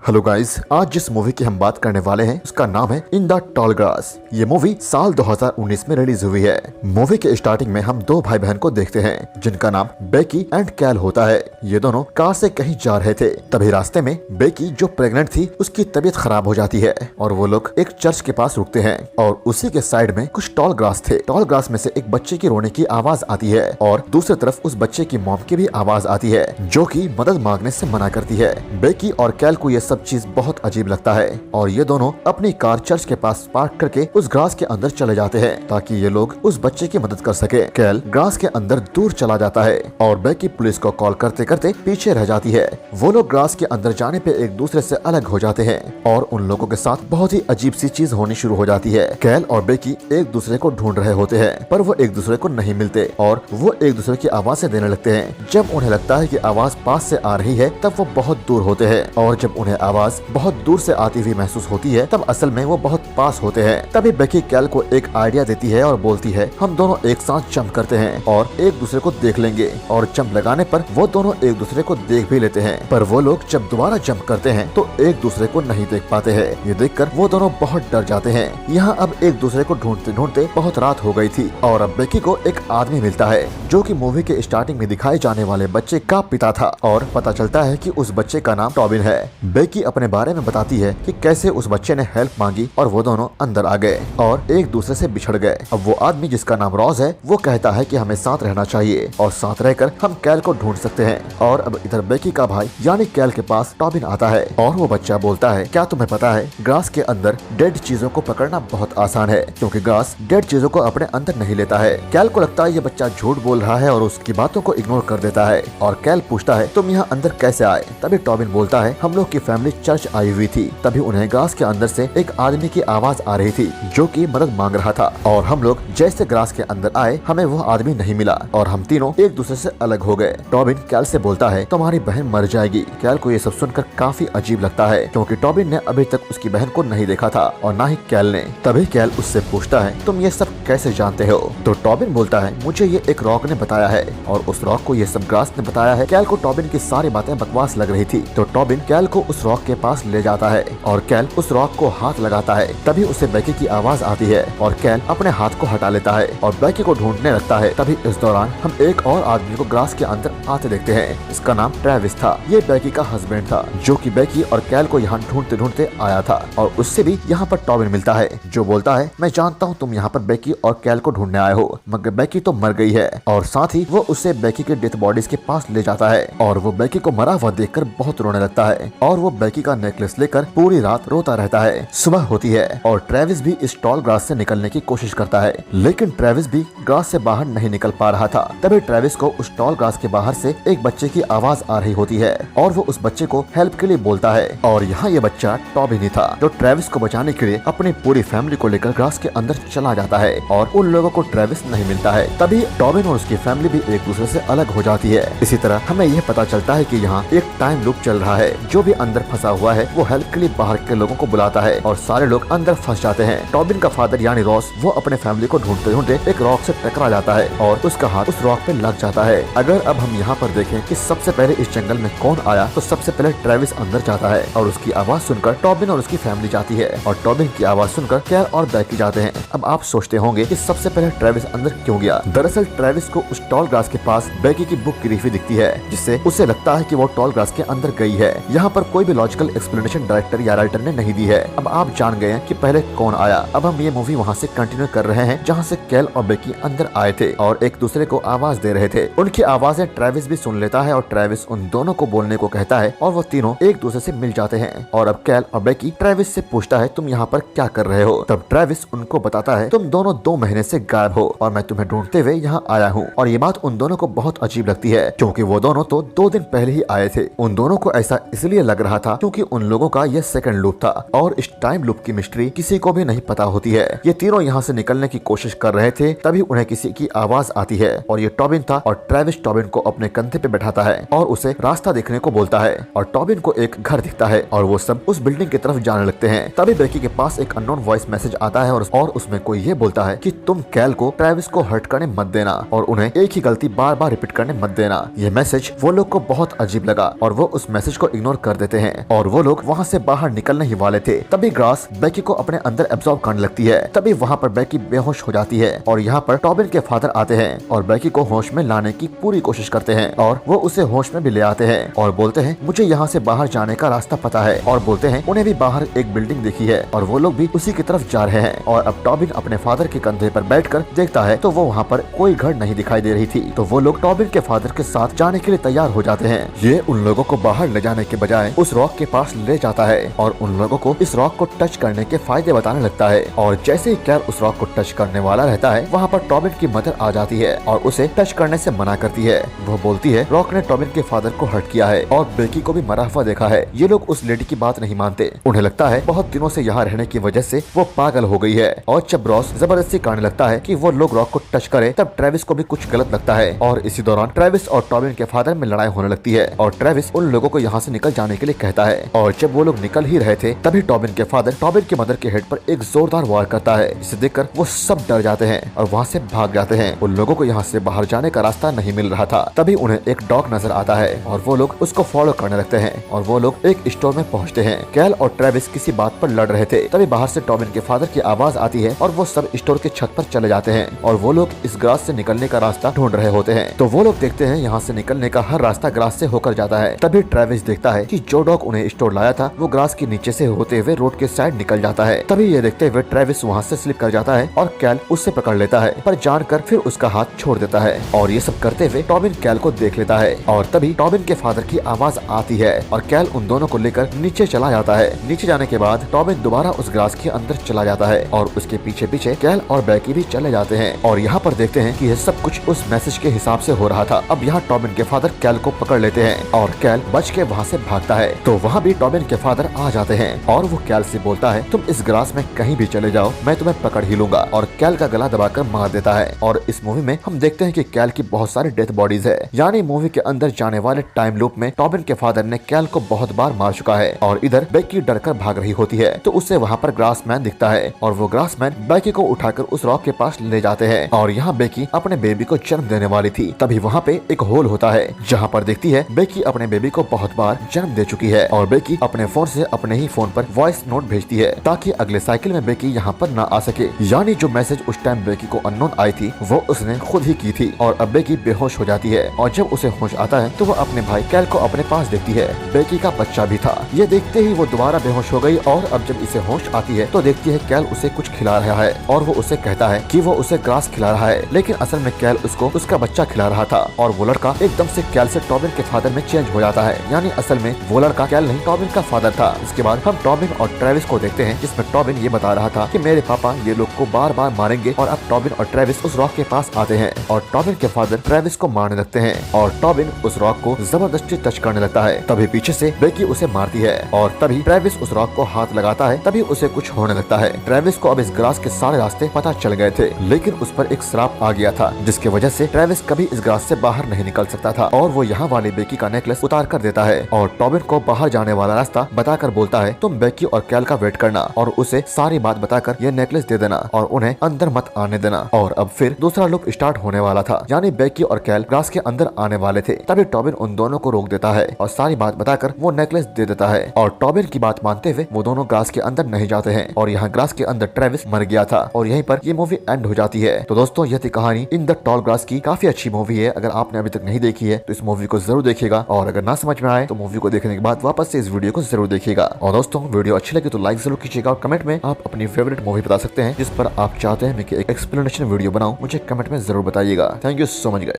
Hello guys, आज जिस movie की हम बात करने वाले हैं उसका नाम है इन द टॉल ग्रास। ये मूवी साल 2019 में रिलीज हुई है। मूवी के स्टार्टिंग में हम दो भाई बहन को देखते हैं जिनका नाम बेकी एंड कैल होता है। ये दोनों कार से कहीं जा रहे थे, तभी रास्ते में बेकी जो प्रेग्नेंट थी उसकी तबीयत खराब हो जाती है और वो लोग एक चर्च के पास रुकते हैं और उसी के साइड में कुछ टॉल ग्रास थे। टॉल ग्रास में से एक बच्चे की रोने की आवाज आती है और दूसरी तरफ उस बच्चे की मॉम की भी आवाज आती है जो की मदद मांगने से मना करती है। बेकी और कैल को ये सब चीज बहुत अजीब लगता है और ये दोनों अपनी कार चर्च के पास पार्क करके उस ग्रास के अंदर चले जाते हैं ताकि ये लोग उस बच्चे की मदद कर सके। कैल ग्रास के अंदर दूर चला जाता है और बेकी पुलिस को कॉल करते करते पीछे रह जाती है। वो लोग ग्रास के अंदर जाने पे एक दूसरे से अलग हो जाते हैं और उन लोगों के साथ बहुत ही अजीब सी चीज होनी शुरू हो जाती है। कैल और बेकी एक दूसरे को ढूंढ रहे होते हैं पर वो एक दूसरे को नहीं मिलते और वो एक दूसरे की आवाजें देने लगते हैं। जब उन्हें लगता है कि आवाज पास से आ रही है तब वो बहुत दूर होते हैं और जब उन्हें आवाज बहुत दूर से आती हुई महसूस होती है तब असल में वो बहुत पास होते हैं। तभी बेकी कैल को एक आइडिया देती है और बोलती है हम दोनों एक साथ जंप करते हैं और एक दूसरे को देख लेंगे। और जंप लगाने पर वो दोनों एक दूसरे को देख भी लेते हैं पर वो लोग जब दोबारा जंप करते हैं तो एक दूसरे को नहीं देख पाते हैं। ये देखकर वो दोनों बहुत डर जाते हैं। यहाँ अब एक दूसरे को ढूंढते ढूंढते बहुत रात हो गई थी और अब बेकी को एक आदमी मिलता है जो कि मूवी के स्टार्टिंग में दिखाए जाने वाले बच्चे का पिता था और पता चलता है कि उस बच्चे का नाम टॉबिन है। बेकी अपने बारे में बताती है कि कैसे उस बच्चे ने हेल्प मांगी और वो दोनों अंदर आ गए और एक दूसरे से बिछड़ गए। अब वो आदमी जिसका नाम रॉज है वो कहता है कि हमें साथ रहना चाहिए और साथ रहकर हम कैल को ढूंढ सकते हैं। और अब इधर बेकी का भाई यानी कैल के पास टॉबिन आता है और वो बच्चा बोलता है क्या तुम्हें पता है ग्रास के अंदर डेड चीजों को पकड़ना बहुत आसान है क्योंकि ग्रास डेड चीजों को अपने अंदर नहीं लेता है। कैल को लगता है ये बच्चा झूठ बोल रहा है और उसकी बातों को इग्नोर कर देता है और कैल पूछता है तुम यहाँ अंदर कैसे आए। तभी टॉबिन बोलता है हम लोग की फैमिली चर्च आई हुई थी, तभी उन्हें ग्रास के अंदर से एक आदमी की आवाज आ रही थी जो कि मदद मांग रहा था और हम लोग जैसे ग्रास के अंदर आए हमें वो आदमी नहीं मिला और हम तीनों एक दूसरे से अलग हो गए। टॉबिन कैल से बोलता है तुम्हारी बहन मर जाएगी। कैल को ये सब सुनकर काफी अजीब लगता है क्योंकि टॉबिन ने अभी तक उसकी बहन को नहीं देखा था और न ही कैल ने। तभी कैल उससे पूछता है तुम ये सब कैसे जानते हो। तो टॉबिन बोलता है मुझे ये एक रॉक ने बताया है और उस रॉक को ये सब ग्रास ने बताया है। कैल को टॉबिन की सारी बातें बकवास लग रही थी तो टॉबिन कैल को उस रॉक के पास ले जाता है और कैल उस रॉक को हाथ लगाता है। तभी उसे बेकी की आवाज आती है और कैल अपने हाथ को हटा लेता है और बेकी को ढूंढने लगता है। तभी इस दौरान हम एक और आदमी को ग्रास के अंदर आते देखते हैं। इसका नाम ट्रेविस था। ये बेकी का हस्बैंड था जो कि बेकी और कैल को यहाँ ढूंढते ढूंढते आया था और उससे भी यहाँ पर टॉबिन मिलता है जो बोलता है मैं जानता हूँ तुम यहाँ पर बेकी और कैल को ढूंढने आए हो मगर बेकी तो मर गई है और साथ ही वो उसे बेकी के डेथ बॉडीज के पास ले जाता है और वो बेकी को मरा हुआ देखकर बहुत रोने लगता है और वो बेकी का नेकलेस लेकर पूरी रात रोता रहता है। सुबह होती है और ट्रेविस भी इस टॉल ग्रास से निकलने की कोशिश करता है लेकिन ट्रेविस भी ग्रास से बाहर नहीं निकल पा रहा था। तभी ट्रेविस को उस टॉल ग्रास के बाहर से एक बच्चे की आवाज आ रही होती है और वो उस बच्चे को हेल्प के लिए बोलता है और यहाँ ये बच्चा टॉबिन ही था जो ट्रेविस को बचाने के लिए अपनी पूरी फैमिली को लेकर ग्रास के अंदर चला जाता है और उन लोगों को ट्रेविस नहीं मिलता है। तभी टॉबिन और उसकी फैमिली भी एक दूसरे से अलग हो जाती है। इसी तरह हमें यह पता चलता है कि यहाँ एक टाइम लूप चल रहा है। जो भी अंदर फंसा हुआ है वो हेल्प के लिए बाहर के लोगों को बुलाता है और सारे लोग अंदर फंस जाते हैं। टॉबिन का फादर यानी रॉस वो अपने फैमिली को ढूंढते ढूंढते एक रॉक से टकरा जाता है और उसका हाथ उस रॉक पे लग जाता है। अगर अब हम यहाँ पर देखें कि सबसे पहले इस जंगल में कौन आया तो सबसे पहले ट्रेविस अंदर जाता है और उसकी आवाज सुनकर टॉबिन और उसकी फैमिली जाती है और टॉबिन की आवाज सुनकर कैल और बेकी जाते हैं। अब आप सोचते होंगे कि सबसे पहले ट्रेविस अंदर क्यों गया। दरअसल ट्रेविस को उस टॉल ग्रास के पास बेकी की बुक गिरी हुई दिखती है जिससे उसे लगता है कि वो टॉल ग्रास के अंदर गई है। यहाँ पर कोई भी लॉजिकल एक्सप्लेनेशन डायरेक्टर या राइटर ने नहीं दी है। अब आप जान गए हैं कि पहले कौन आया। अब हम ये मूवी वहाँ से कंटिन्यू कर रहे हैं जहाँ से कैल और बेकी अंदर आए थे और एक दूसरे को आवाज दे रहे थे। उनकी आवाजें ट्रेविस भी सुन लेता है और ट्रेविस उन दोनों को बोलने को कहता है और वो तीनों एक दूसरे से मिल जाते हैं। और अब कैल और बेकी ट्रेविस से पूछता है तुम यहाँ पर क्या कर रहे हो। तब ट्रेविस उनको बताता है तुम दोनों 2 महीने से गायब हो और मैं तुम्हें ढूंढते हुए यहाँ आया हूँ। और ये बात उन दोनों को बहुत अजीब लगती है क्योंकि वो दोनों तो 2 दिन पहले ही आए थे। उन दोनों को ऐसा इसलिए लग रहा था क्योंकि उन लोगों का यह सेकंड लूप था और इस टाइम लूप की मिस्ट्री किसी को भी नहीं पता होती है। ये तीनों यहाँ से निकलने की कोशिश कर रहे थे तभी उन्हें किसी की आवाज आती है और ये टॉबिन था और ट्रेविस टॉबिन को अपने कंधे पे बैठाता है और उसे रास्ता देखने को बोलता है और टॉबिन को एक घर दिखता है और वो सब उस बिल्डिंग की तरफ जाने लगते हैं। तभी बेकी के पास एक अननोन वॉइस मैसेज आता है और उसमें कोई ये बोलता है कि तुम कैल को ट्रेविस को हर्ट करने मत देना और उन्हें एक ही गलती बार बार रिपीट करने मत देना। ये मैसेज वो लोग को बहुत अजीब लगा और वो उस मैसेज को इग्नोर कर देते हैं हैं और वो लोग वहाँ से बाहर निकलने ही वाले थे। तभी ग्रास बेकी को अपने अंदर एब्जॉर्ब करने लगती है। तभी वहाँ पर बेकी बेहोश हो जाती है और यहाँ पर टॉबिन के फादर आते हैं और बेकी को होश में लाने की पूरी कोशिश करते हैं और वो उसे होश में भी ले आते हैं और बोलते हैं मुझे यहाँ से बाहर जाने का रास्ता पता है और बोलते हैं उन्हें भी बाहर एक बिल्डिंग दिखी है और वो लोग भी उसी की तरफ जा रहे हैं। और अब टॉबिन अपने फादर के कंधे पर बैठकर देखता है तो वो वहाँ पर कोई घर नहीं दिखाई दे रही थी। तो वो लोग टॉबिन के फादर के साथ जाने के लिए तैयार हो जाते हैं। ये उन लोगों को बाहर ले जाने के बजाय उस रॉक के पास ले जाता है और उन लोगों को इस रॉक को टच करने के फायदे बताने लगता है। और जैसे ही कैल उस रॉक को टच करने वाला रहता है वहाँ पर टॉबिन की मदर आ जाती है और उसे टच करने से मना करती है। वो बोलती है रॉक ने टॉबिन के फादर को हर्ट किया है और बेकी को भी मरा हुआ देखा है। ये लोग उस लेडी की बात नहीं मानते। उन्हें लगता है बहुत दिनों से यहाँ रहने की वजह से वो पागल हो गई है। और जब रॉस जबरदस्ती करने लगता है कि वो लोग रॉक को टच करे तब ट्रेविस को भी कुछ गलत लगता है और इसी दौरान ट्रेविस और टॉबिन के फादर में लड़ाई होने लगती है और ट्रेविस उन लोगों को यहाँ से निकल जाने के लिए कहता है। और जब वो लोग निकल ही रहे थे तभी टॉबिन के फादर टॉबिन की मदर के हेड पर एक जोरदार वार करता है, जिसे देखकर वो सब डर जाते हैं और वहाँ से भाग जाते हैं। उन लोगों को यहाँ से बाहर जाने का रास्ता नहीं मिल रहा था। तभी उन्हें एक डॉग नजर आता है और वो लोग उसको फॉलो करने लगते हैं और वो लोग एक स्टोर में पहुँचते हैं। कैल और ट्रेविस किसी बात पर लड़ रहे थे। तभी बाहर से टॉबिन के फादर की आवाज आती है और वो सब स्टोर के छत पर चले जाते हैं और वो लोग इस ग्रास से निकलने का रास्ता ढूंढ रहे होते हैं। तो वो लोग देखते हैं यहाँ से निकलने का हर रास्ता ग्रास से होकर जाता है। तभी ट्रेविस देखता है कि जो डॉग उन्हें स्टोर लाया था वो ग्रास के नीचे से होते हुए रोड के साइड निकल जाता है। तभी ये देखते हुए ट्रेविस वहाँ से स्लिप कर जाता है और कैल उससे पकड़ लेता है, पर जानकर फिर उसका हाथ छोड़ देता है। और ये सब करते हुए टॉबिन कैल को देख लेता है और तभी टॉबिन के फादर की आवाज आती है और कैल उन दोनों को लेकर नीचे चला जाता है। नीचे जाने के बाद टॉबिन दोबारा उस ग्रास के अंदर चला जाता है और उसके पीछे पीछे कैल और बेकी भी चले जाते हैं। और यहाँ पर देखते हैं कि यह सब कुछ उस मैसेज के हिसाब से हो रहा था। अब यहाँ टॉबिन के फादर कैल को पकड़ लेते हैं और कैल बच के वहाँ से भागता है। तो वहाँ भी टॉबिन के फादर आ जाते हैं और वो कैल से बोलता है तुम इस ग्रास में कहीं भी चले जाओ, मैं तुम्हें पकड़ ही लूंगा। और कैल का गला दबाकर मार देता है। और इस मूवी में हम देखते हैं कि कैल की बहुत सारी डेथ बॉडीज है, यानी मूवी के अंदर जाने वाले टाइम लूप में टॉबिन के फादर ने कैल को बहुत बार मार चुका है। और इधर बेकी डरकर भाग रही होती है तो उसे वहाँ पर ग्रासमैन दिखता है और वो ग्रासमैन बेकी को उठाकर उस रॉक के पास ले जाते हैं। और यहाँ बेकी अपने बेबी को जन्म देने वाली थी। तभी वहाँ पे एक होल होता है जहाँ पर देखती है बेकी अपने बेबी को बहुत बार जन्म दे चुकी है और बेकी अपने फोन से अपने ही फोन पर वॉइस नोट भेजती है ताकि अगले साइकिल में बेकी यहाँ पर न आ सके। यानी जो मैसेज उस टाइम बेकी को अननोन आई थी वो उसने खुद ही की थी। और अब बेकी बेहोश हो जाती है और जब उसे होश आता है तो वो अपने भाई कैल को अपने पास देखती है। बेकी का बच्चा भी था। ये देखते ही वो दोबारा बेहोश हो गई और अब जब इसे होश आती है तो देखती है कैल उसे कुछ खिला रहा है और वो उसे कहता है कि वो उसे ग्रास खिला रहा है, लेकिन असल में कैल उसको उसका बच्चा खिला रहा था। और वो लड़का एकदम से कैल से टॉबिन के फादर में चेंज हो जाता है, यानी असल में वो लड़का कैल नहीं टॉबिन का फादर था। इसके बाद हम टॉबिन और ट्रेविस को देखते हैं जिसमें टॉबिन ये बता रहा था कि मेरे पापा ये लोग को बार बार मारेंगे और अब टॉबिन और ट्रेविस उस रॉक के पास आते हैं और टॉबिन के फादर ट्रेविस को मारने लगते हैं और टॉबिन उस रॉक को जबरदस्ती टच करने लगता है। तभी पीछे से बेकी उसे मारती है और तभी ट्रेविस उस रॉक को हाथ लगाता है। तभी उसे कुछ होने लगता है। ट्रेविस को अब इस ग्रास के सारे रास्ते पता चल गए थे, लेकिन उस पर एक श्राप आ गया था जिसकी वजह से ट्रेविस कभी इस ग्रास से बाहर नहीं निकल सकता था। और वो यहाँ वाली बेकी का नेकलेस उतार कर देता है और टॉबिन को बाहर जाने वाला रास्ता बताकर बोलता है तुम बेकी और कैल का वेट करना और उसे सारी बात बताकर ये नेकलेस दे देना और उन्हें अंदर मत आने देना। और अब फिर दूसरा लूप स्टार्ट होने वाला था, यानी बेकी और कैल ग्रास के अंदर आने वाले थे। तभी टॉबिन उन दोनों को रोक देता है और सारी बात बताकर वो नेकलेस दे देता है और टॉबिन की बात मानते हुए वो दोनों ग्रास के अंदर नहीं जाते हैं और यहाँ ग्रास के अंदर ट्रेविस मर गया था और यहीं पर ये मूवी एंड हो जाती है। तो दोस्तों यह थी कहानी इन द टॉल ग्रास की। काफी अच्छी मूवी है। अगर आपने अभी तक नहीं देखी है तो इस मूवी को जरूर देखिएगा और अगर ना समझ में आए तो मूवी को देखने के बाद वापस से इस वीडियो को जरूर देखिएगा। और दोस्तों वीडियो अच्छी लगी तो लाइक जरूर कीजिएगा और कमेंट में आप अपनी फेवरेट मूवी बता सकते हैं जिस पर आप चाहते हैं मैं एक एक्सप्लेनेशन वीडियो बनाऊं, मुझे कमेंट में जरूर बताइएगा। Thank you so much guys.